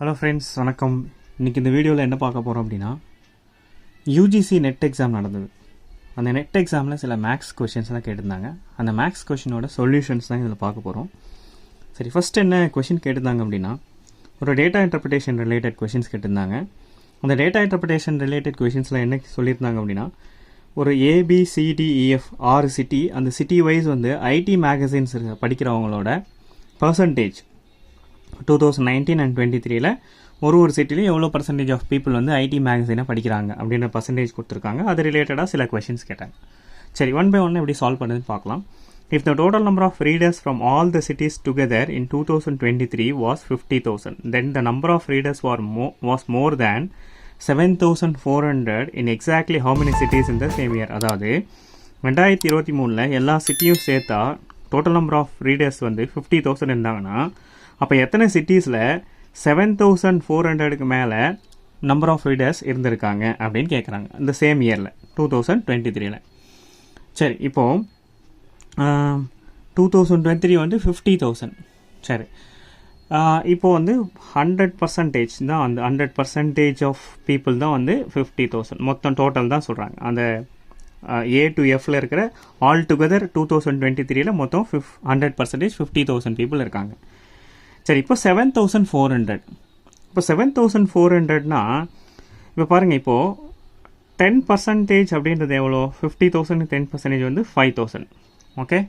Hello friends, வணக்கம். இன்றைக்கி இந்த வீடியோவில் என்ன பார்க்க போகிறோம் அப்படின்னா, யூஜிசி நெட் எக்ஸாம் நடந்தது. அந்த நெட் எக்ஸாமில் சில மேக்ஸ் கொஷின்ஸ்லாம் கேட்டிருந்தாங்க. அந்த மேக்ஸ் கொஷினோட சொல்யூஷன்ஸ் தான் இதில் பார்க்க போகிறோம். சரி, ஃபஸ்ட் என்ன கொஷின் கேட்டிருந்தாங்க அப்படின்னா, ஒரு டேட்டா இன்டர்பிரிட்டேஷன் ரிலேட்டட் கொஷின்ஸ் கேட்டிருந்தாங்க. அந்த டேட்டா இன்டர்பிரிட்டேஷன் ரிலேட்டட் கொஷின்ஸில் என்ன சொல்லியிருந்தாங்க அப்படின்னா, ஒரு ABCDEF 6 சிட்டி, அந்த சிட்டி வைஸ் வந்து ஐடி மேகசின்ஸ் படிக்கிறவங்களோட பர்சன்டேஜ் 2019 and 23ல் ஒரு சிட்டிலையும் எவ்வளோ பர்சன்டேஜ் ஆஃப் பீப்புள் வந்து ஐடி மேகசினை படிக்கிறாங்க அப்படின்ற பர்சன்டேஜ் கொடுத்துருக்காங்க. அது ரிலேட்டடாக சில கொஷின்ஸ் கேட்டாங்க. சரி, ஒன் பை ஒன் எப்படி சால்வ் பண்ணுறதுன்னு பார்க்கலாம். If the total number of readers from all the cities together in 2023 was 50,000, then the number of readers was more than 7,400 in exactly how many cities in the same year. அதாவது 2023 எல்லா சிட்டியும் சேர்த்தா total number of readers வந்து 50,000 இருந்தாங்கன்னா, அப்போ எத்தனை சிட்டிஸில் 7,400க்கு மேலே number of readers இருந்திருக்காங்க அப்படின்னு கேட்குறாங்க இந்த சேம் இயரில் 2023ல். சரி, இப்போது 2023 வந்து 50,000. சரி, இப்போது வந்து 100% தான், அந்த 100% ஆஃப் பீப்புள் தான் வந்து 50,000 மொத்தம் டோட்டல் தான் சொல்கிறாங்க. அந்த A to Fல இருக்கிற ஆல் டுகெதர் 2023ல் மொத்தம் 100% 50,000 பீப்புள் இருக்காங்க. சரி, இப்போ 7,400. இப்போ 7,400னா இப்போ பாருங்கள், இப்போது 10% அப்படின்றது எவ்வளோ? 50,000 10% வந்து 5,000. ஓகே,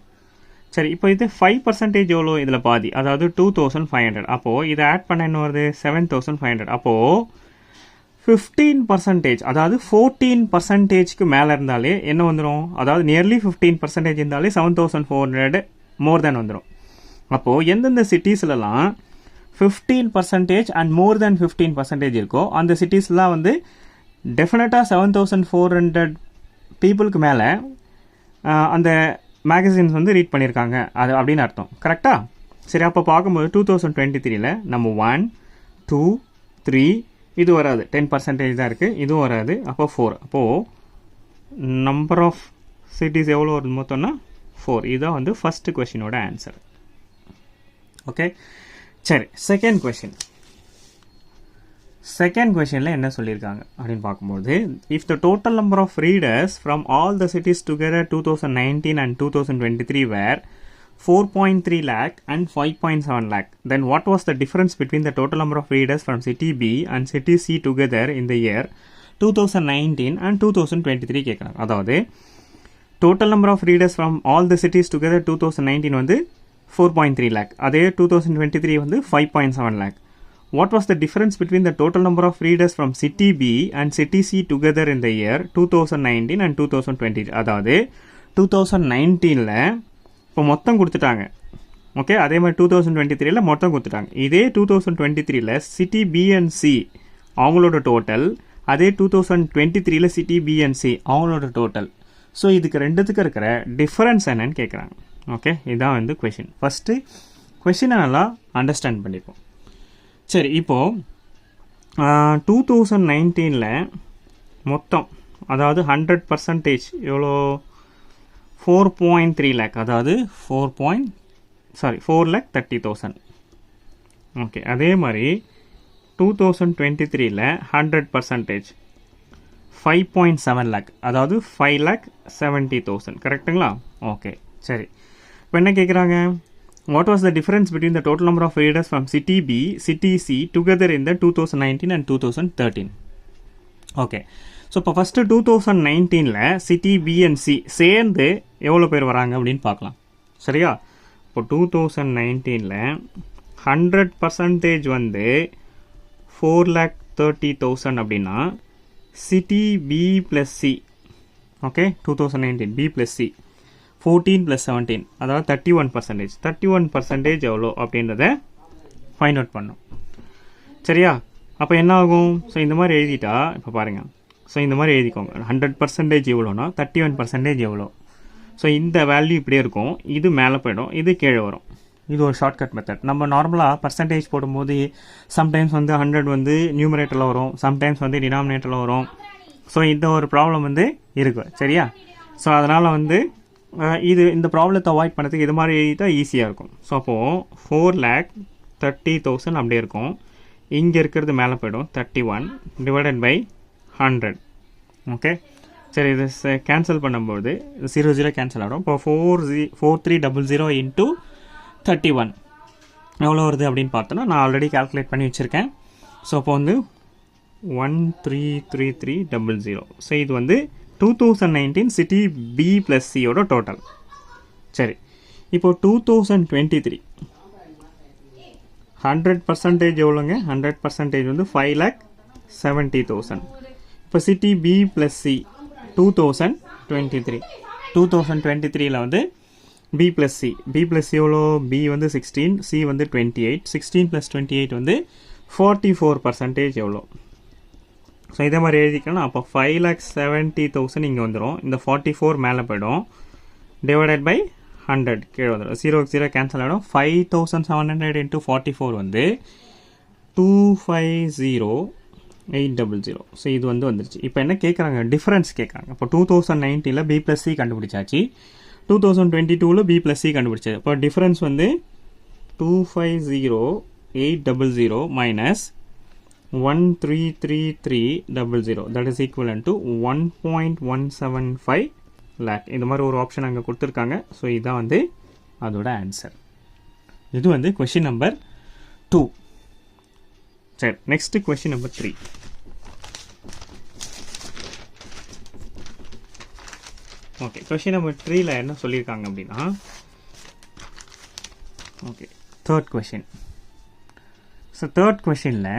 சரி, இப்போ இது 5% எவ்வளோ? இதில் பாதி, அதாவது 2,500. அப்போது இதை ஆட் பண்ண என்ன வருது? 7,500. அப்போது 15%, அதாவது 14%க்கு மேலே இருந்தாலே என்ன வந்துடும்? அதாவது நியர்லி 15% இருந்தாலே 7,400 மோர் தேன் வந்துடும். அப்போது எந்தெந்த சிட்டிஸ்லலாம் 15% அண்ட் மோர் தேன் 15% இருக்கோ அந்த சிட்டிஸ்லாம் வந்து டெஃபினட்டாக 7,400 பீப்புளுக்கு மேலே அந்த மேகசின்ஸ் வந்து ரீட் பண்ணியிருக்காங்க அது அப்படின்னு அர்த்தம். கரெக்டாக? சரி, அப்போ பார்க்கும்போது 2023ல் நம்ம 1, 2, 3 இது வராது, 10% தான் இருக்குது, இதுவும் வராது. அப்போ 4. அப்போது நம்பர் ஆஃப் சிட்டிஸ் எவ்வளோ வருது மொத்தம்னா 4. இதுதான் வந்து ஃபஸ்ட்டு கொஷினோட ஆன்சர். ஓகே, சரி, செகண்ட் கொஷினில் என்ன சொல்லியிருக்காங்க அப்படின்னு பார்க்கும்போது, if the total number of readers from all the cities together 2019 and 2023 were 4.3 lakh and 5.7 lakh, then what was the difference between the total number of readers from city B and city C together in the year 2019 and 2023 கேட்குறாங்க. அதாவது total number of readers from all the cities together 2019 வந்து 4.3 lakh, அதே 2023 வந்து 5.7 lakh. What was the difference between the total number of readers from city B and city C together in the year 2019 and 2020? அதாவது 2019ல் இப்போ மொத்தம் கொடுத்துட்டாங்க. Okay, அதே மாதிரி 2023ல் மொத்தம் கொடுத்துட்டாங்க. இதே 2023ல் சிட்டி B and C அவங்களோட டோட்டல், அதே 2023ல் சிட்டி B and C அவங்களோட டோட்டல். ஸோ இதுக்கு ரெண்டுத்துக்கு இருக்கிற டிஃபரன்ஸ் என்னன்னு கேட்குறாங்க. ஓகே, இதுதான் வந்து கொஷின். ஃபஸ்ட்டு கொஷினை நல்லா அண்டர்ஸ்டாண்ட் பண்ணிப்போம். சரி, இப்போது 2019ல் மொத்தம், அதாவது 100% எவ்வளோ? 4.3 lakh, அதாவது 4,30,000. ஓகே, அதே மாதிரி 2023ல் 100% 5.7 lakh, அதாவது 5,70,000. கரெக்டுங்களா? ஓகே, சரி, இப்போ என்ன கேட்குறாங்க? What was the difference between the total number of readers from city B, city C together in the 2019 and 2013? Okay, so இப்போ ஃபஸ்ட்டு 2019ல் சிட்டி பி அண்ட் சி சேர்ந்து எவ்வளோ பேர் வராங்க அப்படின்னு பார்க்கலாம். சரியா? இப்போ 2019ல் 100% வந்து 4,30,000 அப்படின்னா city B plus C, okay, 2019 B plus C 14 + 17, அதாவது 31%. 31% எவ்வளோ அப்படின்றத ஃபைண்ட் அவுட் பண்ணோம். சரியா? அப்போ என்ன ஆகும்? ஸோ இந்த மாதிரி எழுதிட்டா, இப்போ பாருங்கள், ஸோ இந்த மாதிரி எழுதிக்கோங்க. 100% எவ்வளோனா 31% எவ்வளோ? ஸோ இந்த வேல்யூ இப்படியே இருக்கும், இது மேலே போயிடும், இது கீழே வரும். இது ஒரு ஷார்ட்கட் மெத்தட். நம்ம நார்மலாக பர்சன்டேஜ் போடும்போது சம்டைம்ஸ் வந்து 100 வந்து நியூமரேட்டரில் வரும், சம்டைம்ஸ் வந்து டினாமினேட்டரில் வரும். ஸோ இந்த ஒரு ப்ராப்ளம் வந்து இருக்குது. சரியா? ஸோ அதனால் வந்து இந்த ப்ராப்ளத்தை அவாய்ட் பண்ணுறதுக்கு இது மாதிரி எழுதிட்டால் ஈஸியாக இருக்கும். ஸோ அப்போது 4,30,000 அப்படியே இருக்கும். இங்கே இருக்கிறது மேலே போய்டும் 31 டிவைடட் பை 100. ஓகே, சரி இது கேன்சல் பண்ணும்போது 0 0 கேன்சல் ஆகிடும். இப்போ 4300 இன்ட்டு 31 எவ்வளோ வருது அப்படின்னு பார்த்தோன்னா நான் ஆல்ரெடி கால்குலேட் பண்ணி வச்சுருக்கேன். ஸோ அப்போ வந்து 133300. ஸோ இது வந்து 2019 சிட்டி பி ப்ளஸ் சியோட டோட்டல். சரி, இப்போது 2023 100% எவ்வளோங்க? 100% வந்து 5,70,000. இப்போ சிட்டி பி ப்ளஸ் சி 2023 வந்து பி ப்ளஸ் சி எவ்வளோ? பி வந்து 16, சி வந்து 28. 16 + 28 வந்து 44% எவ்வளோ? ஸோ இதே மாதிரி எழுதிக்கலாம். அப்போ 5,70,000 இங்கே வந்துடும். இந்த 44 மேலே போய்டும். டிவைடட் பை 100 கீழே வந்துடும். 0 0 கேன்சல் ஆகிடும். 5,700 இன்ட்டு 44 வந்து 250,800. ஸோ இது வந்து வந்துருச்சு. இப்போ என்ன கேட்குறாங்க? டிஃப்ரென்ஸ் கேட்குறாங்க. இப்போ 2019 பி ப்ளஸ் சி கண்டுபிடிச்சாச்சு, 2022 பி ப்ளஸ் சி கண்டுபிடிச்சாச்சு. இப்போ டிஃப்ரென்ஸ் வந்து 250,800 minus 133,300. That is equivalent to 1.175 lakh. இந்த மாதிரி ஒரு ஆப்ஷன் அங்கே கொடுத்துருக்காங்க. ஸோ இதுதான் வந்து அதோட ஆன்சர். இது வந்து கொஷின் நம்பர் 2. சரி, next question number 3. Okay, question number 3ல என்ன சொல்லியிருக்காங்க அப்படின்னா, okay third question. So third கொஷினில்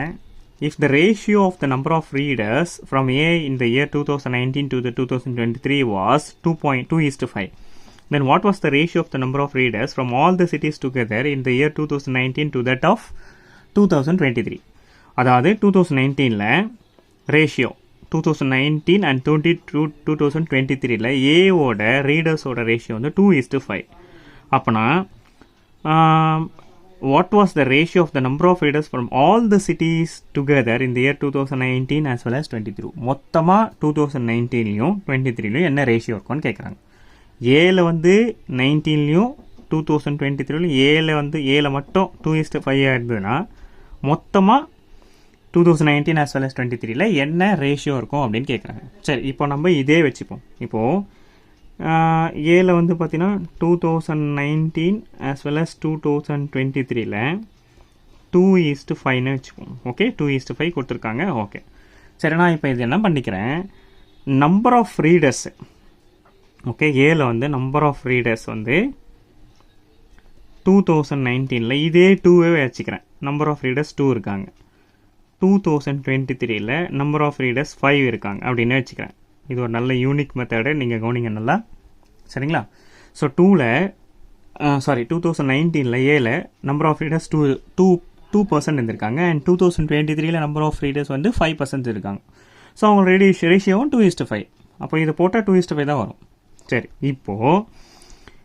if the ratio of the number of readers from A in the year 2019 to the 2023 was 2:5, then what was the ratio of the number of readers from all the cities together in the year 2019 to that of 2023? அதாவது 2019ல ratio 2019 and 2023ல ஏவோட ரீடர்ஸோட ratio வந்து 2:5. அப்போனா what was the ratio of the number of readers from all the cities together in the year 2019 as well as 23? மொத்தமாக 2019லையும் 23லையும் என்ன ratio இருக்கும்னு கேட்குறாங்க. ஏல வந்து 19லையும் 2023லையும் ஏல மட்டும் 2:5 இருந்ததுன்னா மொத்தமாக 2019 as well as 23ல என்ன ரேஷியோ இருக்கும் அப்படின்னு கேட்குறாங்க. சரி, இப்போ நம்ம இதே வச்சுப்போம். இப்போது ஏல வந்து பார்த்தீங்கன்னா 2019 as well as 2023ல 2:5ன்னு வச்சுப்போம். ஓகே, 2:5 கொடுத்துருக்காங்க. ஓகே, சரி, நான் இப்போ இது என்ன பண்ணிக்கிறேன், நம்பர் ஆஃப் ரீடர்ஸ். ஓகே, ஏல வந்து நம்பர் ஆஃப் ரீடர்ஸ் வந்து 2019ல இதே 2வே வச்சுக்கிறேன். நம்பர் ஆஃப் ரீடர்ஸ் 2 இருக்காங்க. 2023ல நம்பர் ஆஃப் ரீடர்ஸ் 5 இருக்காங்க அப்படின்னு வச்சுக்கிறேன். இது ஒரு நல்ல யூனிக் மெத்தடு, நீங்கள் கவனிங்க நல்லா, சரிங்களா? ஸோ 2019ல ஏல நம்பர் ஆஃப் ரீடர்ஸ் 2% இருந்திருக்காங்க. அண்ட் 2023ல நம்பர் ஆஃப் ரீடர்ஸ் வந்து 5% இருக்காங்க. ஸோ அவங்க ரேஷியோவும் 2:5. அப்போ இதை போட்டால் 2:5 தான் வரும். சரி, இப்போ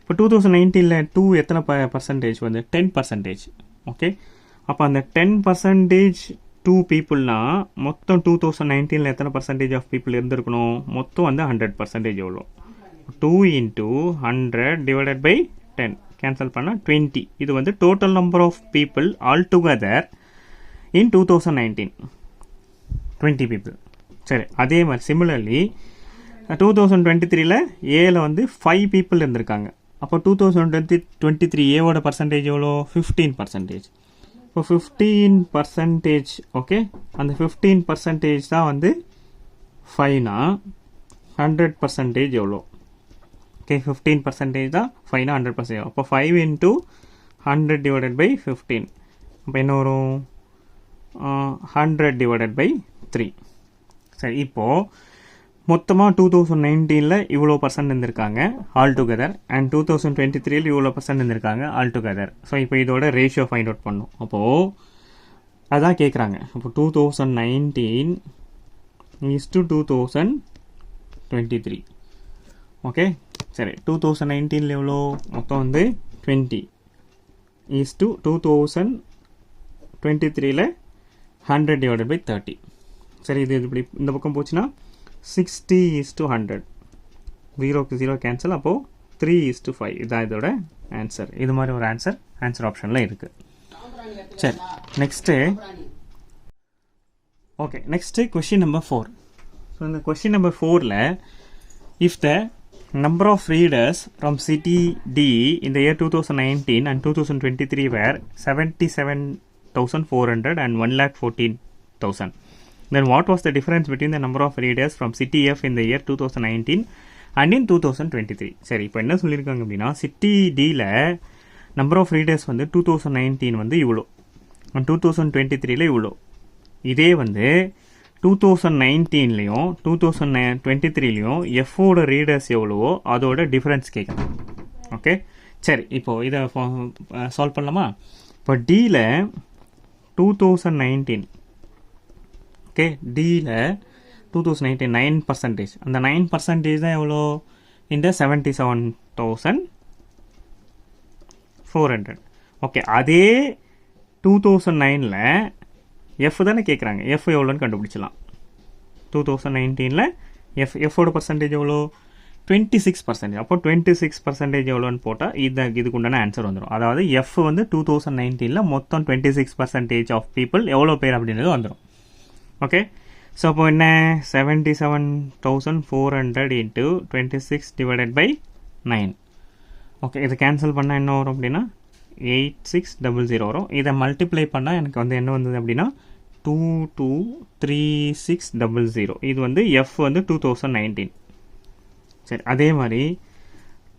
2019ல 2 எத்தனை பர்சன்டேஜ் வந்து 10%. ஓகே, அப்போ அந்த 10% 2 பீப்புள்னா மொத்தம் 2019ல எத்தனை பர்சன்டேஜ் ஆஃப் பீப்புள் இருந்திருக்கணும்? மொத்தம் வந்து 100% எவ்வளோ? 2 × 100 டிவைடட் பை 10 கேன்சல் பண்ணால் 20. இது வந்து total number of people all together in 2019 20 people. சரி, அதே மாதிரி சிமிலர்லி 2023ல ஏல வந்து 5 பீப்புள் இருந்திருக்காங்க. அப்போ 2023 ஏவோட பர்சன்டேஜ் எவ்வளோ? 15%. இப்போ 15%. ஓகே, அந்த 15% தான் வந்து 5னா 100% எவ்வளோ? ஓகே, 15% தான் 5னா 100%. அப்போ 5 × 100 டிவைடட் பை 15. அப்போ என்ன வரும்? 100 டிவைடட் பை 3. சரி, இப்போது மொத்தமாக 2019ல இவ்வளோ பர்சன்ட் இருந்திருக்காங்க ஆல் டுகெதர், அண்ட் 2023ல இவ்வளோ பர்சன்ட் இருந்திருக்காங்க ஆல் டுகெதர். ஸோ இப்போ இதோட ரேஷியோ ஃபைண்ட் அவுட் பண்ணணும். அப்போது அதான் கேட்குறாங்க. அப்போ 2019 = 2023. ஓகே, சரி, 2019ல எவ்வளோ? மொத்தம் வந்து 20 = 2023ல 100 டிவைடட் பை 30. சரி, இது இப்படி இந்த பக்கம் போச்சுன்னா 60:100. 0க்கு 0 கேன்சல். அப்போது 3:5. இதுதான் இதோட ஆன்சர். இது மாதிரி ஒரு ஆன்சர் ஆப்ஷனில் இருக்குது. சரி, next okay next question number 4. So இந்த கொஷின் நம்பர் 4ல் if the number of readers from city D in the year 2019 and 2023 were 77,400 and 1,14,000, then what was the difference between the number of readers from city F in the year 2019 and in 2023? சரி, இப்போ என்ன சொல்லியிருக்காங்க அப்படின்னா city டியில் number of readers வந்து 2019 வந்து இவ்வளோ, 2023ல இவ்வளோ. இதே வந்து 2019லையும் 2023லையும் எஃபோட ரீடர்ஸ் எவ்வளவோ அதோட டிஃப்ரென்ஸ் கேட்கணும். ஓகே சரி, இப்போது இதை சால்வ் பண்ணலாமா? இப்போ டியில் 2019, ஓகே டியில் 2019 9%, அந்த 9% தான் எவ்வளோ? இந்த 77,400. ஓகே அதே 2009ல் எஃப் தானே கேட்குறாங்க, எஃப் எவ்வளோன்னு கண்டுபிடிச்சலாம். 2019ல் எஃபோட பர்சன்டேஜ் எவ்வளோ? 26%. அப்போ 26% எவ்வளோன்னு போட்டால் இதுக்கு உண்டான ஆன்சர் வந்துடும். அதாவது எஃப் வந்து 2019ல் மொத்தம் 26% ஆஃப் பீப்புள் எவ்வளோ பேர் அப்படின்றது வந்துடும். ஓகே ஸோ அப்போ என்ன 77,400 இன்ட்டு 26 டிவைடட் பை 9. ஓகே இதை கேன்சல் பண்ணால் என்ன வரும் அப்படின்னா 8600 வரும். இதை மல்டிப்ளை பண்ணால் எனக்கு வந்து என்ன வந்தது அப்படின்னா 223600. இது வந்து எஃப் வந்து 2019. சரி, அதே மாதிரி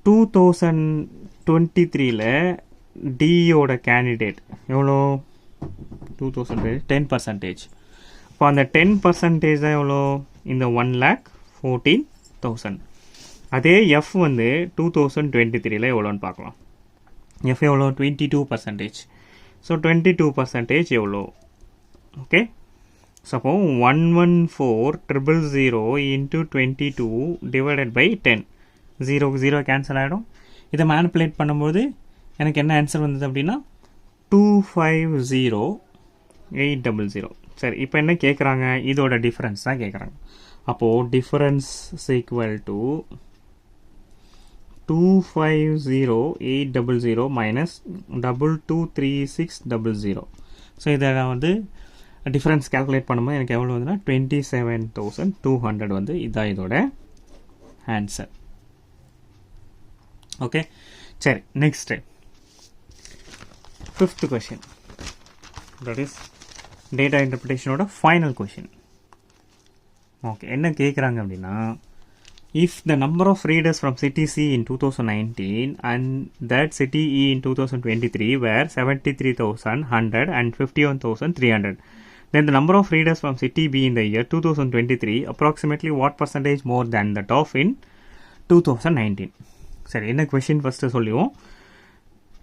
2023ல் டியோட கேண்டிடேட் எவ்வளோ? 2000 10%. இப்போ அந்த 10% தான் எவ்வளோ? இந்த 1,14,000. அதே எஃப் வந்து 2023ல் எவ்வளோன்னு பார்க்கலாம். எஃப் எவ்வளோ? 22%. ஸோ 22% எவ்வளோ? ஓகே ஸோ அப்போ 114,000 இன்ட்டு 22 டிவைடட் பை 10. 0 கேன்சல் ஆகிடும். இதை மேனிப்புலேட் பண்ணும்போது எனக்கு என்ன ஆன்சர் வந்தது அப்படின்னா 250,800. சரி, இப்போ என்ன கேட்குறாங்க? இதோட டிஃப்ரென்ஸ் தான் கேட்குறாங்க. அப்போது difference equal to 250,800 minus 223600. So இதை நான் வந்து டிஃப்ரென்ஸ் கேல்குலேட் பண்ணும்போது எனக்கு எவ்வளோ வந்துன்னா 27,200 வந்து இதுதான் இதோட ஆன்சர். ஓகே சரி, next 5th question, that is data இன்டர்பிரிட்டேஷனோட ஃபைனல் கொஷின். ஓகே என்ன கேட்குறாங்க அப்படின்னா if the number of readers from city C in 2019 and that city E in 2023 were 73,100 and 51,300, then the number of readers from city B in the year 2023 approximately what percentage more than that of in 2019? சரி, என்ன question first சொல்லுவோம்.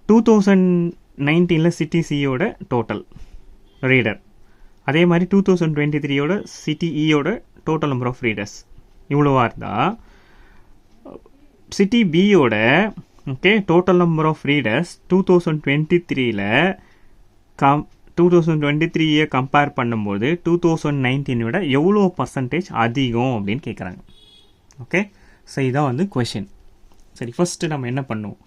2019ல் city சியோட total reader, அதே மாதிரி 2023யோட city இயோட total number of readers இவ்வளோவா இருந்தால் சிட்டி பியோட okay total number of readers 2023யை கம்பேர் பண்ணும்போது 2019 விட எவ்வளோ பர்சன்டேஜ் அதிகம் அப்படின்னு கேட்குறாங்க. ஓகே ஸோ இதான் வந்து கொஷின். சரி, ஃபஸ்ட்டு நம்ம என்ன பண்ணுவோம்?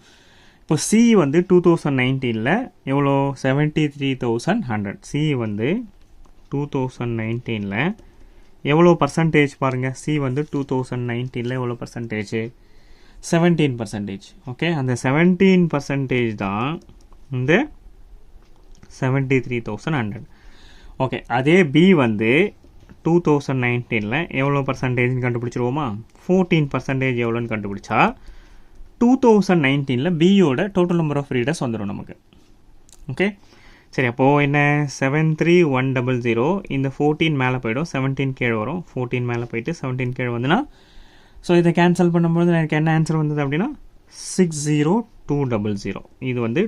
இப்போ சி வந்து 2019ல் எவ்வளோ? 73,100. சி வந்து 2019ல் எவ்வளோ பர்சன்டேஜ் பாருங்கள். சி வந்து 2019ல் எவ்வளோ பர்சன்டேஜ்? 17%. ஓகே அந்த 17% தான் இந்த 73,100. ஓகே அதே பி வந்து 2019ல் எவ்வளோ பர்சன்டேஜ்னு கண்டுபிடிச்சிருவோமா? 14% எவ்வளோன்னு கண்டுபிடிச்சா 2019ல் பியோட டோட்டல் நம்பர் ஆஃப் ரீடர்ஸ் வந்துடும் நமக்கு. ஓகே சரி, அப்போது என்ன 73,100 இந்த 14 மேலே போய்டும், 17 கீழே வரும், 14 மேலே போயிட்டு 17 கீழே வந்துன்னா ஸோ இதை கேன்சல் பண்ணும்போது எனக்கு என்ன ஆன்சர் வந்தது அப்படின்னா 60,200. இது வந்து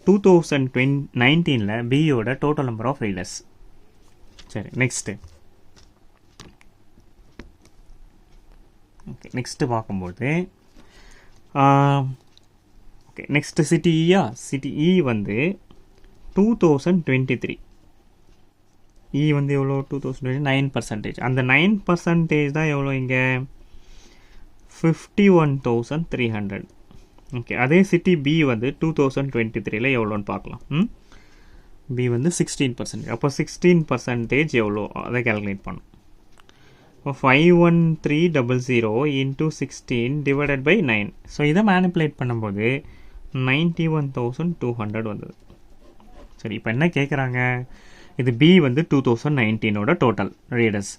2019ல் பியோட டோட்டல் நம்பர் ஆஃப் ரீடர்ஸ். சரி, நெக்ஸ்ட்டு ஓகே நெக்ஸ்ட்டு பார்க்கும்போது ஓகே நெக்ஸ்ட்டு சிட்டி இயா, சிட்டி இ வந்து 2023 இ வந்து எவ்வளோ? 2020 9%. அந்த 9% தான் எவ்வளோ இங்கே? 51,300. ஓகே அதே சிட்டி பி வந்து 2023ல் எவ்வளோன்னு பார்க்கலாம். பி வந்து 16%. அப்போ 16% எவ்வளோ அதை கேல்குலேட் பண்ணும். இப்போ 51300 into 16 divided by 9. ஸோ இதை மேனிப்புலேட் பண்ணும்போது 91,200 வந்தது. சரி, இப்போ என்ன கேட்குறாங்க, இது பி வந்து 2019ஓட டோட்டல் ரீடர்ஸ்,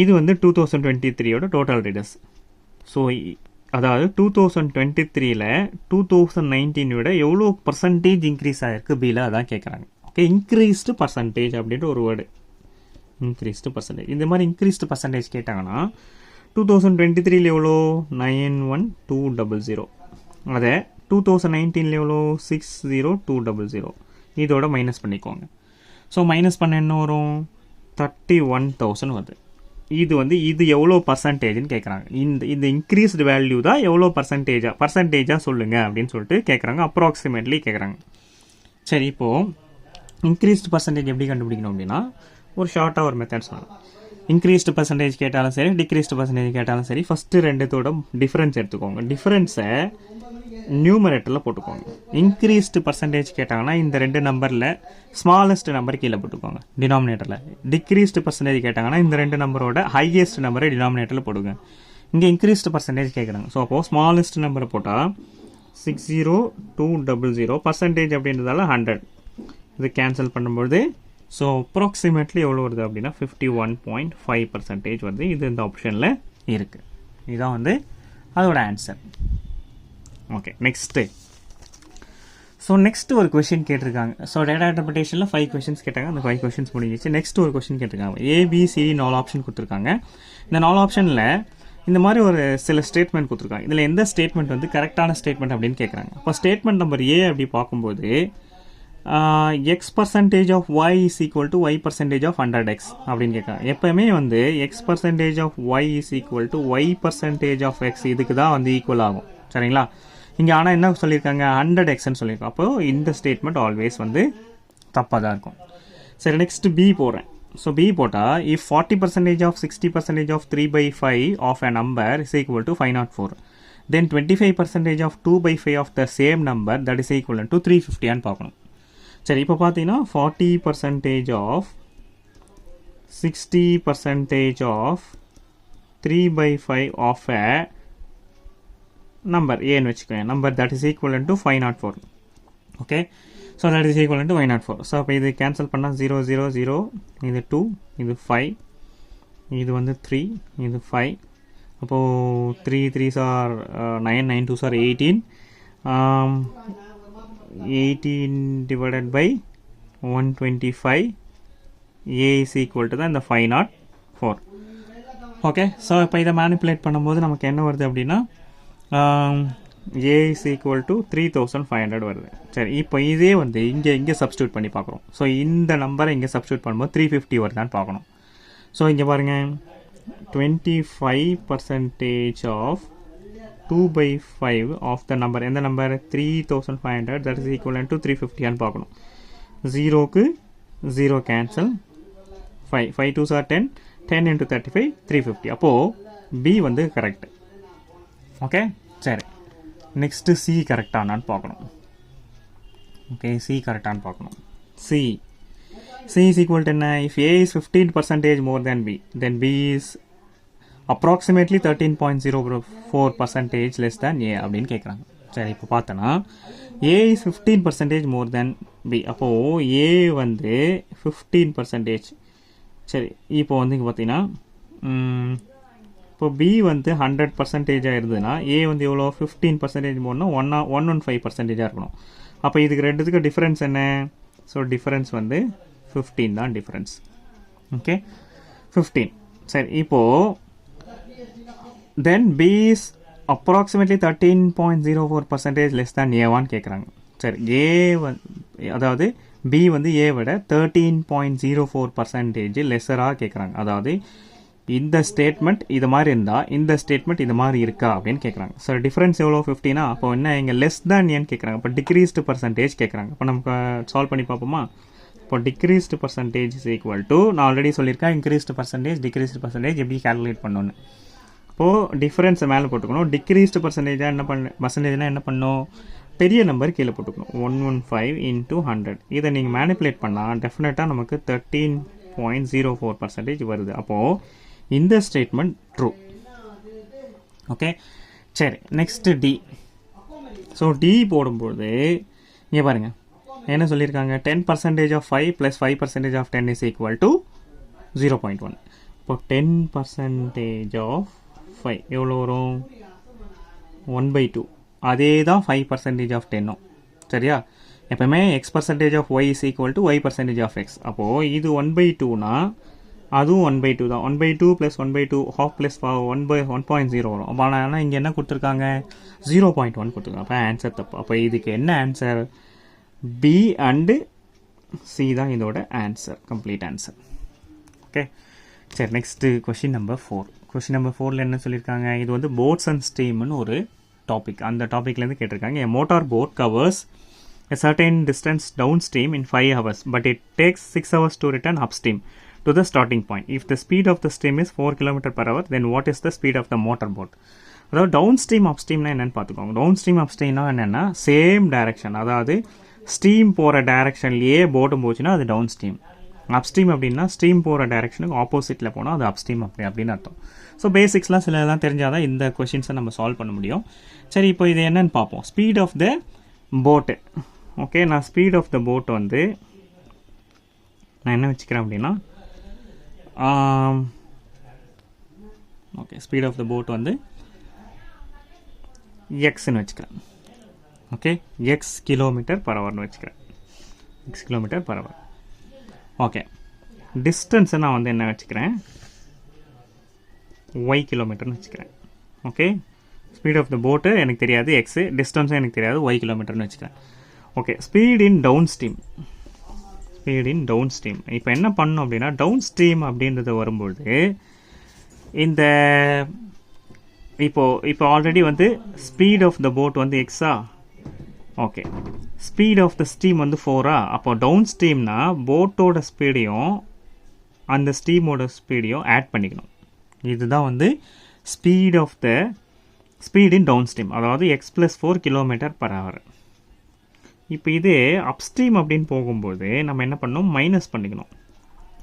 இது வந்து 2023ஓட டோட்டல் ரீடர்ஸ். ஸோ அதாவது 2023ல் 2019 விட எவ்வளோ பர்சன்டேஜ் இன்க்ரீஸ் ஆகிருக்கு பியில், அதான் கேட்குறாங்க. ஓகே, இன்க்ரீஸ்டு பர்சன்டேஜ் அப்படின்ற ஒரு வேர்டு, இன்க்ரீஸ்டு பர்சன்டேஜ். இந்த மாதிரி இன்க்ரீஸ்டு பர்சன்டேஜ் கேட்டாங்கன்னா 2023ல் எவ்வளோ 91200, அதை 2019ல் எவ்வளோ 60200, இதோட மைனஸ் பண்ணிக்கோங்க. ஸோ மைனஸ் பண்ண என்ன வரும், 31,000 வருது. இது வந்து இது எவ்வளோ பர்சன்டேஜ்னு கேட்குறாங்க. இந்த இன்க்ரீஸ்டு வேல்யூ தான் எவ்வளோ பர்சன்டேஜாக சொல்லுங்கள் அப்படின்னு சொல்லிட்டு கேட்குறாங்க, அப்ராக்சிமேட்லி கேட்குறாங்க. சரி, இப்போது இன்க்ரீஸ்டு பர்சன்டேஜ் எப்படி கண்டுபிடிக்கணும் அப்படின்னா ஒரு ஷார்ட்டாக ஒரு மெத்தட் சொல்லலாம். இன்க்ரீஸ்டு பர்சன்டேஜ் கேட்டாலும் சரி, டிக்ரீஸ்டு பர்சன்டேஜ் கேட்டாலும் சரி, ஃபஸ்ட்டு ரெண்டுத்தோட டிஃப்ரென்ஸ் எடுத்துக்கோங்க. டிஃப்ரென்ஸை நியூமரேட்டரில் போட்டுக்கோங்க. இன்க்ரீஸ்டு பர்சன்டேஜ் கேட்டாங்கன்னா இந்த ரெண்டு நம்பரில் ஸ்மாலஸ்ட் நம்பர் கீழே போட்டுக்கோங்க டினாமினேட்டரில். டிக்ரீஸ்டு பர்சன்டேஜ் கேட்டாங்கன்னா இந்த ரெண்டு நம்பரோட ஹையஸ்ட் நம்பரை டினாமினேட்டரில் போடுங்க. இங்கே இன்க்ரீஸ்டு பர்சன்டேஜ் கேட்குறாங்க. ஸோ அப்போது ஸ்மாலஸ்ட் நம்பரை போட்டால் 60200, பர்சன்டேஜ் அப்படின்றதால 100, இது கேன்சல் பண்ணும்போது ஸோ அப்ராக்சிமேட்லி எவ்வளோ வருது அப்படின்னா 51.5% வருது. இது இந்த ஆப்ஷனில் இருக்குது. இதுதான் வந்து அதோட answer. Okay, next. So next ஒரு கொஷின் கேட்டிருக்காங்க. ஸோ டேட்டா இன்டர்பிரேஷனில் 5 கொஷின்ஸ் கேட்டாங்க. அந்த 5 கொஷின்ஸ் முடிஞ்சிச்சு. நெக்ஸ்ட் ஒரு கொஷின் கேட்டிருக்காங்க. ஏபிசிடி 4 ஆப்ஷன் கொடுத்துருக்காங்க. இந்த 4 ஆப்ஷனில் இந்த மாதிரி ஒரு சில ஸ்டேட்மெண்ட் கொடுத்துருக்காங்க. இதில் எந்த ஸ்டேட்மெண்ட் வந்து கரெக்டான ஸ்டேட்மெண்ட் அப்படின்னு கேட்குறாங்க. இப்போ ஸ்டேட்மெண்ட் நம்பர் ஏ அப்படி பார்க்கும்போது x percentage of y is equal to y percentage of 100x அப்படின்னு கேட்குறாங்க. எப்போயுமே வந்து x percentage of y is equal to y percentage of x, இதுக்கு தான் வந்து ஈக்குவல் ஆகும். சரிங்களா? இங்கே ஆனால் என்ன சொல்லியிருக்காங்க, 100xன்னு சொல்லியிருக்கோம். அப்போது இந்த ஸ்டேட்மெண்ட் ஆல்வேஸ் வந்து தப்பாக தான் இருக்கும். சரி, நெக்ஸ்ட் பி போடுறேன். ஸோ பி போட்டால் if 40% of 60% of 3/5 of a number is equal to 504, then 25% of 2/5 of the same number that is equal to 350 பார்க்கணும். சரி, இப்போ பார்த்தீங்கன்னா 40% of 60% of 3/5 of a number ஏன்னு வச்சுக்கோங்க, number that is equal to 504. Okay, so that is equal to 504. So அப்போ இது cancel பண்ணால் 0 0 0, இது 2, இது 5, இது வந்து 3, இது 5. அப்போது 3 3s are 9, 9 2s are 18. 18 divided by 125, a is equal to தான் இந்த 504. ஓகே, ஸோ இப்போ இதை மேனிப்புலேட் பண்ணும்போது நமக்கு என்ன வருது அப்படின்னா a is equal to 3500 வருது. சரி, இப்போ இதே வந்து இங்கே சப்ஸ்டியூட் பண்ணி பார்க்குறோம். ஸோ இந்த நம்பரை இங்கே சப்ஸ்டியூட் பண்ணும்போது 350 வருதான்னு பார்க்கணும். ஸோ இங்கே பாருங்கள், 25% ஆஃப் 2/5 ஆஃப் த நம்பர், எந்த number 3500, that is equal to 350 பார்க்கணும். 0க்கு 0 கேன்சல், 5 2s are 10, 10 into 35 350. அப்போது பி வந்து கரெக்ட். ஓகே, சரி, நெக்ஸ்ட்டு சி கரெக்டானான்னு பார்க்கணும். ஓகே, சி கரெக்டானு பார்க்கணும். சி இஸ் ஈக்குவல் டு என்ன, if A is 15% more than B, then B is approximately 13.04% less than A அப்படின்னு கேட்குறாங்க. சரி, இப்போ பார்த்தோன்னா ஏ இஸ் 15% மோர் தேன் பி, அப்போது ஏ வந்து 15%. சரி, இப்போ வந்து இங்கே பார்த்தீங்கன்னா இப்போ பி வந்து 100% இருந்ததுன்னா ஏ வந்து எவ்வளோ 15% மோர்னா 115% இருக்கணும். அப்போ இதுக்கு ரெண்டுத்துக்கு டிஃப்ரென்ஸ் என்ன, ஸோ டிஃப்ரென்ஸ் வந்து 15 தான் டிஃப்ரென்ஸ். ஓகே, 15. சரி, இப்போது then B is approximately 13.04% less than ஏவான்னு கேட்குறாங்க. சரி, ஏ அதாவது பி வந்து ஏ விட 13.04% லெஸராக கேட்குறாங்க. அதாவது இந்த ஸ்டேட்மெண்ட் இது மாதிரி இருந்தால் இந்த ஸ்டேட்மெண்ட் இது மாதிரி இருக்கா அப்படின்னு கேட்குறாங்க. ஸோ டிஃப்ரென்ஸ் எவ்வளோ 15. அப்போ என்ன இங்கே லெஸ் தேன் ஏன்னு கேட்குறாங்க. இப்போ டிக்ரீஸ்டு பர்சன்டேஜ் கேட்குறாங்க. இப்போ நமக்கு சால்வ் பண்ணி பார்ப்போமா. இப்போ decreased percentage is equal to, நான் ஆல்ரெடி சொல்லியிருக்கேன் இன்க்ரீஸ்டு பர்சன்டேஜ் டிக்ரீஸ்டு பர்சன்டேஜ் எப்படி கால்குலேட் பண்ணணும்னு. இப்போது டிஃப்ரென்ஸை மேலே போட்டுக்கணும். டிக்ரீஸ்டு பர்சன்டேஜ்னா என்ன பண்ணணும், பெரிய நம்பர் கீழே போட்டுக்கணும் 115 into 100. இதை நீங்கள் மேனிப்புலேட் பண்ணால் டெஃபினட்டாக நமக்கு 13.04% வருது. அப்போது இந்த ஸ்டேட்மெண்ட் ட்ரூ. ஓகே, சரி, நெக்ஸ்ட்டு டி. ஸோ டி போடும்போது இங்கே பாருங்கள் என்ன சொல்லியிருக்காங்க, 10% of 5 plus 5% of 10 is equal to 0.1. இப்போ 10% of 5 எவ்வளோ வரும், 1/2. அதே தான் 5% of 10. சரியா, எப்பவுமே x% of y is equal to y% of x. அப்போது இது 1/2னா அதுவும் 1/2 தான். 1/2 plus 1/2 half plus 1.0 வரும். அப்போ ஆனால் இங்கே என்ன கொடுத்துருக்காங்க, 0.1 கொடுத்துருக்காங்க. அப்போ ஆன்சர் தப்பு. அப்போ இதுக்கு என்ன ஆன்சர், பி அண்டு சி தான் இதோட ஆன்சர், கம்ப்ளீட் ஆன்சர். ஓகே, சரி, next question number 4. Question number 4ல் என்ன சொல்லியிருக்காங்க, இது வந்து போட்ஸ் அண்ட் ஸ்டீம்னு ஒரு டாபிக். அந்த டாப்பிக்லேருந்து கேட்டிருக்காங்க. A motor boat covers a certain distance downstream in 5 hours, but it takes 6 hours to return upstream to the starting point. If the speed of the stream is 4 km/h, then what is the speed of the motor boat? அதாவது down stream அப் ஸ்ட்ரீம்னா என்னென்னு பார்த்துக்கோங்க. Down stream அப் ஸ்ட்ரீம்னா என்னென்னா same direction, அதாவது stream போகிற டைரக்ஷன்லேயே போட்டும் போச்சுன்னா அது down stream. அப் stream அப்படின்னா ஸ்ட்ரீம் போகிற டைரக்ஷனுக்கு ஆப்போசிட்டில் போனால் அது அப் ஸ்ட்ரீம் அப்படின்னு அர்த்தம். ஸோ பேசிக்ஸ்லாம் சில இதெல்லாம் தெரிஞ்சால் தான் இந்த கொஷின்ஸை நம்ம சால்வ் பண்ண முடியும். சரி, இப்போ இது என்னன்னு பார்ப்போம். ஸ்பீட் ஆஃப் த போட்டு. ஓகே, நான் ஸ்பீட் ஆஃப் த போட் வந்து நான் என்ன வச்சுக்கிறேன் அப்படின்னா, okay, speed of the boat வந்து எக்ஸ்ன்னு வச்சுக்கிறேன். ஓகே, எக்ஸ் km/hன்னு வச்சுக்கிறேன். X km/h. ஓகே, டிஸ்டன்ஸை நான் வந்து என்ன வச்சுக்கிறேன், ஒய் கிலோமீட்டர்னு வச்சுக்கிறேன். ஓகே, ஸ்பீட் ஆஃப் த போட்டு எனக்கு தெரியாது, எக்ஸு, டிஸ்டன்ஸும் எனக்கு தெரியாது, ஒய் கிலோமீட்டர்னு வச்சுக்கிறேன். Okay, speed in down stream. Speed in down stream இப்போ என்ன பண்ணணும் அப்படின்னா, டவுன் ஸ்ட்ரீம் அப்படின்றது வரும்பொழுது இந்த இப்போ ஆல்ரெடி வந்து ஸ்பீட் ஆஃப் த போட் வந்து எக்ஸா. Okay, speed of the stream வந்து 4. அப்போ டவுன் ஸ்ட்ரீம்னா போட்டோட ஸ்பீடையும் அந்த ஸ்ட்ரீமோட ஸ்பீடையும் ஆட் பண்ணிக்கணும். இதுதான் வந்து speed of the speed in downstream, அதாவது எக்ஸ் + 4 km/h. இப்போ இது அப்ஸ்ட்ரீம் அப்படின்னு போகும்போது நம்ம என்ன பண்ணணும், மைனஸ் பண்ணிக்கணும்.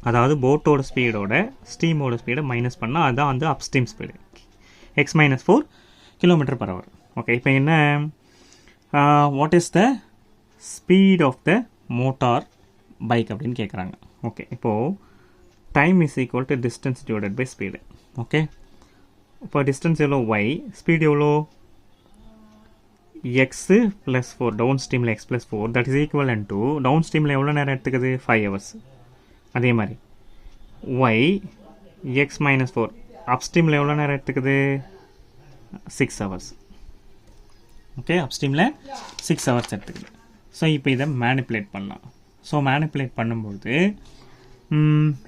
அதாவது போட்டோட ஸ்பீடோட ஸ்ட்ரீமோட ஸ்பீடை மைனஸ் பண்ணால் அதுதான் வந்து upstream speed, x - 4 km/h. Okay, இப்போ என்ன, what is the speed of the motor bike அப்படின்னு கேட்குறாங்க. ஓகே, இப்போது time is equal to distance divided by speed. Okay, இப்போ டிஸ்டன்ஸ் எவ்வளோ, ஒய், ஸ்பீடு எவ்வளோ, எக்ஸு + 4, டவுன் ஸ்ட்ரீமில் x + 4, that is equal to down ஸ்ட்ரீமில் எவ்வளோ நேரம் எடுத்துக்குது, 5 hours. அதே மாதிரி ஒய் எக்ஸ் - 4 அப் ஸ்ட்ரீமில் எவ்வளோ நேரம் எடுத்துக்குது, 6 hours. ஓகே, அப் ஸ்ட்ரீமில் 6 hours எடுத்துக்குது. ஸோ இப்போ இதை மேனிப்புலேட் பண்ணலாம். ஸோ மேனிப்புலேட் பண்ணும்போது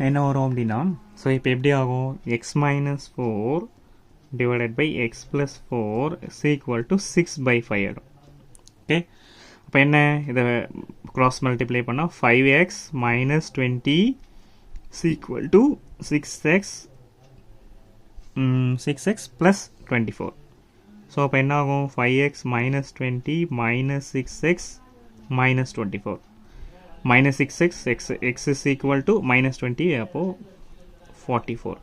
என்ன வரும் அப்படின்னா, ஸோ இப்போ எப்படி ஆகும், x - 4 divided by x + 4 is equal to 6/5 ஆகிடும். ஓகே, அப்போ என்ன, இதை க்ராஸ் மல்டிப்ளை பண்ணால் 5x - 20 is equal to 6x + 24. So அப்போ என்ன ஆகும், 5x - 20 - 6x - 24. -6x x is equal to -20, அப்போது 44.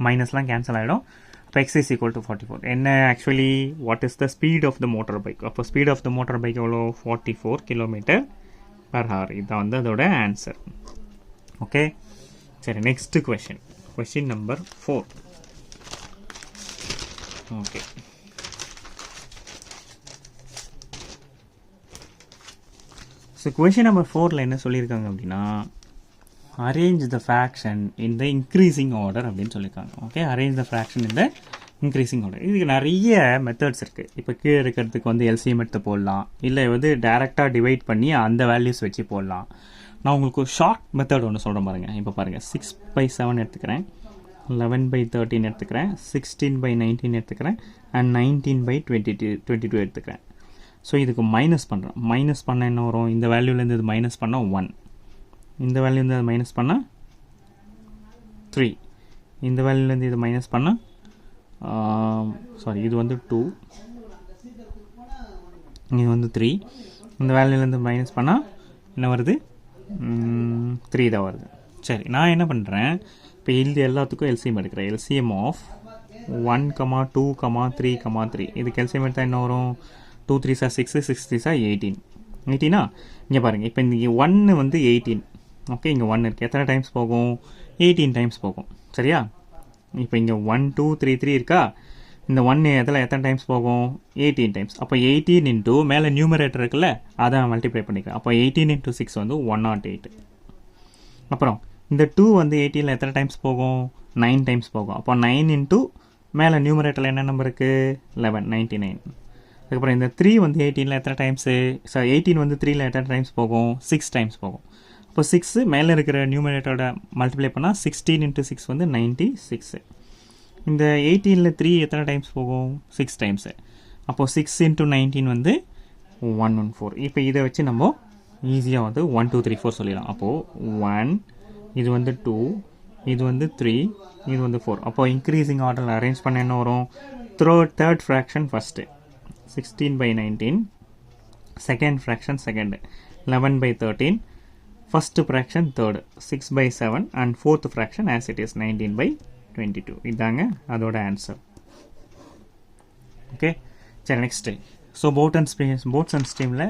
மைனஸ்லாம் கேன்சல் ஆகிடும். அப்போ x is equal to 44. என்ன actually, what is the speed of the motor bike? அப்போ speed of the motor bike எவ்வளோ, 44 km/h. இதுதான் வந்து அதோட ஆன்சர். ஓகே, சரி, next question number 4. Okay, so question number 4ல் என்ன சொல்லியிருக்காங்க அப்படின்னா, arrange the fraction in the increasing order அப்படின்னு சொல்லியிருக்காங்க. Okay, arrange the fraction in the increasing order. இதுக்கு நிறைய மெத்தட்ஸ் இருக்குது. இப்போ கீழே இருக்கிறதுக்கு வந்து எல்சிஎம் எடுத்து போடலாம், இல்லை வந்து டைரெக்டாக டிவைட் பண்ணி அந்த வேல்யூஸ் வச்சு போடலாம். நான் உங்களுக்கு ஒரு ஷார்ட் மெத்தட் ஒன்று சொல்கிறேன் பாருங்கள். இப்போ பாருங்கள், 6/7 எடுத்துக்கிறேன், 11/13 எடுத்துக்கிறேன், 16/19 எடுத்துக்கிறேன், அண்ட் 19/22 எடுத்துக்கிறேன். ஸோ இதுக்கு மைனஸ் பண்ணுறேன். மைனஸ் பண்ண என்ன வரும், இந்த வேல்யூலேருந்து இது மைனஸ் பண்ணால் 1, இந்த வேல்யூலேருந்து அது மைனஸ் பண்ணால் 3, இந்த வேல்யூலேருந்து இது மைனஸ் பண்ணால் சாரி இது வந்து 2, இது வந்து 3. இந்த வேல்யூலேருந்து மைனஸ் பண்ணால் என்ன வருது? 3 தான் வருது. சரி, நான் என்ன பண்ணுறேன், இப்போ இது எல்லாத்துக்கும் எல்சிஎம் எடுக்கிறேன். LCM of 1, 2, 3, 3. இதுக்கு எல்சிஎம் எடுத்தால் என்ன வரும்? 2 3s 6, 6 3s 18. 18ஆ? இங்கே பாருங்கள், இப்போ இங்கே 1 வந்து 18. ஓகே, இங்கே 1 இருக்குது. எத்தனை டைம்ஸ் போகும்? 18 டைம்ஸ் போகும். சரியா? இப்போ இங்கே 1 2 3 3 இருக்கா? இந்த 1 இதில் எத்தனை டைம்ஸ் போகும்? 18 டைம்ஸ். அப்போ 18 இன்ட்டு மேலே நியூமரேட்டர் இருக்குல்ல, அதை மல்டிப்ளை பண்ணிக்கலாம். அப்போ 18 இன்ட்டு 6 வந்து 108. அப்புறம் இந்த 2 வந்து 18ல் எத்தனை டைம்ஸ் போகும்? 9 டைம்ஸ் போகும். அப்போ 9 இன்ட்டு மேலே நியூமரேட்டரில் என்ன நம்பர் இருக்குது? 11, 99. அதுக்கப்புறம் இந்த 3 வந்து 18ல் எத்தனை டைம்ஸு? 18 வந்து 3ல் எத்தனை டைம்ஸ் போகும்? 6 டைம்ஸ் போகும். இப்போ 6 மேலே இருக்கிற நியூமரேட்டரோட மல்டிப்ளை பண்ணால் 16 இன்ட்டு 6 வந்து 96. இந்த 18ல் 3 எத்தனை டைம்ஸ் போகும்? 6 டைம்ஸு. அப்போது 6 இன்ட்டு 19 வந்து 114. இப்போ இதை வச்சு நம்ம ஈஸியாக வந்து 1 2 3 4 சொல்லிடலாம். அப்போது 1, இது வந்து 2, இது வந்து 3, இது வந்து 4. அப்போது இன்க்ரீஸிங் ஆர்டரில் அரேஞ்ச் பண்ண என்ன வரும்? Third fraction first 16/19, second fraction second 11/13, first fraction third 6/7 and fourth fraction as it is 19/22. இதாங்க அதோட ஆன்சர். ஓகே, சரி நெக்ஸ்ட்டு. ஸோ போட்ஸ் அண்ட் ஸ்ட்ரீமில்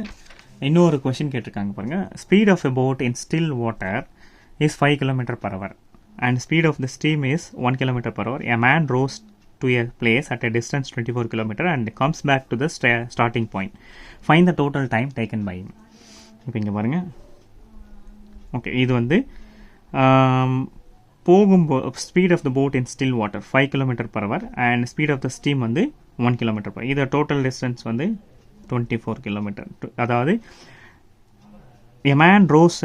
இன்னொரு கொஷின் கேட்டிருக்காங்க பாருங்கள். Speed of a boat in still water is 5 km/h and speed of the stream is 1 km/h. A man rows to a place at a distance 24 km and comes back to the starting point. Find the total time taken by him. இப்போ இங்கே பாருங்கள். Okay, இது வந்து போகும்போது speed of the boat in still water 5 km/h and speed of the steam வந்து 1 km/h. இது total distance வந்து 24 km. அதாவது a man rows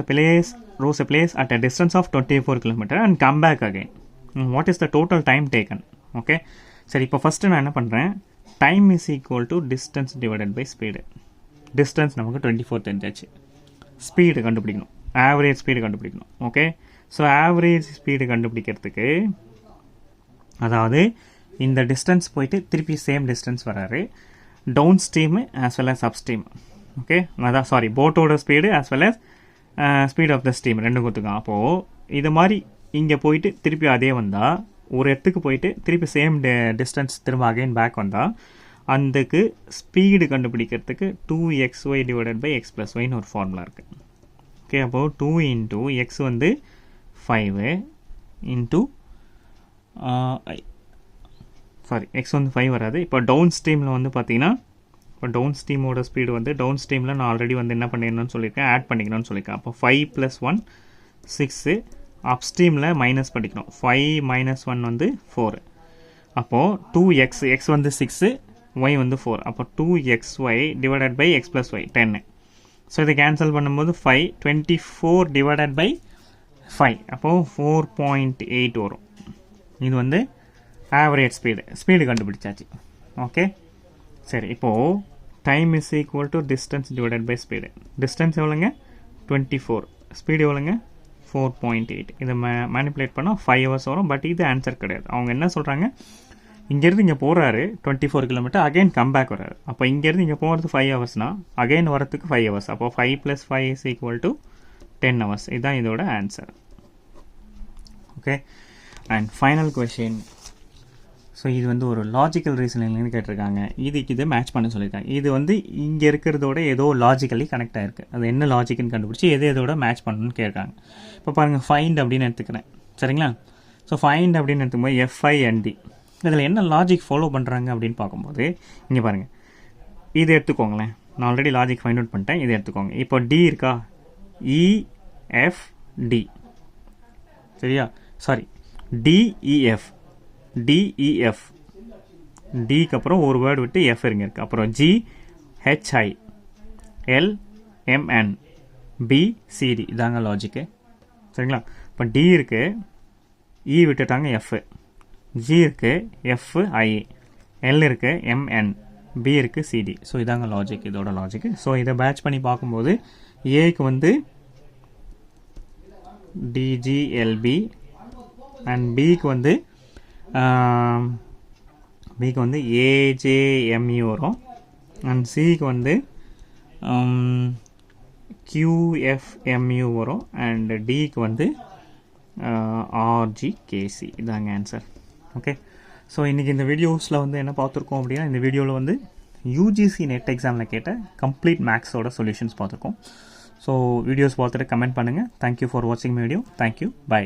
a place at a distance of 24 km and come back again. What is the total time taken? Okay, சரி, இப்போ first நான் என்ன பண்ணுறேன், time is equal to distance divided by speed. Distance நமக்கு 24 தெரிஞ்சாச்சு. Speed கண்டுபிடிக்கணும், average speed கண்டுபிடிக்கணும். Okay, so average speed கண்டுபிடிக்கிறதுக்கு, அதாவது இந்த டிஸ்டன்ஸ் போயிட்டு திருப்பி சேம் டிஸ்டன்ஸ் வராரு, down stream as well as up stream. Okay, அதான் சாரி, போட்டோட ஸ்பீடு as well as speed of the stream ரெண்டும் கொடுத்துக்கலாம். அப்போது இது மாதிரி இங்கே போயிட்டு திருப்பி அதே வந்தால், ஒரு இடத்துக்கு போயிட்டு திருப்பி சேம் டிஸ்டன்ஸ் திரும்ப அகைன் பேக் வந்தால், அதுக்கு ஸ்பீடு கண்டுபிடிக்கிறதுக்கு 2xy டிவைடட் பை x + yன்னு ஒரு ஃபார்முலா இருக்குது. ஓகே, அப்போது 2 இன்ட்டு எக்ஸ் வந்து 5 இன்ட்டு சாரி எக்ஸ் வந்து 5 வராது. இப்போ டவுன் ஸ்ட்ரீமில் வந்து பார்த்தீங்கன்னா, இப்போ டவுன் ஸ்ட்ரீமோட ஸ்பீடு வந்து டவுன் ஸ்ட்ரீமில் நான் ஆல்ரெடி வந்து என்ன பண்ணிடணும்னு சொல்லியிருக்கேன், ஆட் பண்ணிக்கணும்னு சொல்லியிருக்கேன். அப்போ 5 + 1 6, அப் ஸ்ட்ரீமில் மைனஸ் பண்ணிக்கணும். 5 - 1 வந்து 4. அப்போது 2x, எக்ஸ் வந்து 6, y வந்து 4. அப்போ 2xy divided by x + y 10. So இதை கேன்சல் பண்ணும்போது 5, 24 டிவைடட் பை 5, அப்போது 4.8 வரும். இது வந்து ஆவரேஜ் ஸ்பீடு கண்டுபிடிச்சாச்சு. ஓகே, சரி, இப்போது time is equal to distance divided by speed. Distance எவ்வளோங்க? 24. ஸ்பீடு எவ்வளோங்க? 4.8. இதை மேனிப்புலேட் பண்ணால் 5 hours வரும். பட் இது ஆன்சர் கிடையாது. அவங்க என்ன சொல்கிறாங்க, இங்கேருந்து இங்கே போகிறாரு 24 km, அகைன் கம்பேக் வர்றாரு. அப்போ இங்கேருந்து இங்கே போகிறது 5 ஹவர்ஸ்னால் அகைன் வரத்துக்கு 5 hours. அப்போ 5 + 5 இஸ் ஈக்குவல் டு 10 hours. இதுதான் இதோட answer. Okay, and final question. So இது வந்து ஒரு லாஜிக்கல் ரீசனிங்லேருந்து கேட்டிருக்காங்க. இதை மேட்ச் பண்ண சொல்லியிருக்காங்க. இது வந்து இங்கே இருக்கிறதோட ஏதோ லாஜிக்கலி கனெக்ட் ஆகிருக்கு. அது என்ன லாஜிக்னு கண்டுபிடிச்சி எதோட மேட்ச் பண்ணணும்னு கேட்குறாங்க. இப்போ பாருங்கள், ஃபைண்ட் அப்படின்னு எடுத்துக்கிறேன். சரிங்களா? ஸோ ஃபைண்ட் அப்படின்னு எடுத்துக்கும்போது FIND, இதில் என்ன லாஜிக் ஃபாலோ பண்ணுறாங்க அப்படின்னு பார்க்கும்போது, இங்கே பாருங்கள், இது எடுத்துக்கோங்களேன். நான் ஆல்ரெடி லாஜிக் ஃபைண்ட் அவுட் பண்ணிட்டேன். இதை எடுத்துக்கோங்க. இப்போ D இருக்கா, EFD, சரியா? சாரி, DEF, டிக்கு அப்புறம் ஒரு வேர்டு விட்டு எஃப் இருங்க இருக்குது. அப்புறம் GHI, LMN, BCD, இதாங்க லாஜிக்கு. சரிங்களா? இப்போ D இருக்குது, E விட்டுட்டாங்க, F, G இருக்குது, FI, L இருக்குது, MN, B இருக்குது, CD. ஸோ இதாங்க லாஜிக், இதோட லாஜிக்கு. ஸோ இதை பேட்ச் பண்ணி பார்க்கும்போது ஏக்கு வந்து DGLB அண்ட் பிக்கு வந்து AJME வரும். அண்ட் சிக்கு வந்து QFMU வரும் அண்ட் டிக்கு வந்து RGKC இதாங்க ஆன்சர். ஓகே, ஸோ இன்றைக்கி இந்த வீடியோஸில் வந்து என்ன பார்த்துருக்கோம் அப்படின்னா, இந்த வீடியோவில் வந்து யூஜிசி நெட் எக்ஸாமில் கேட்ட கம்ப்ளீட் மேக்ஸோட சொல்யூஷன்ஸ் பார்த்துருக்கோம். ஸோ வீடியோஸ் பார்த்துட்டு கமெண்ட் பண்ணுங்கள். தேங்க்யூ ஃபார் வாட்சிங் வீடியோ. Thank you, by.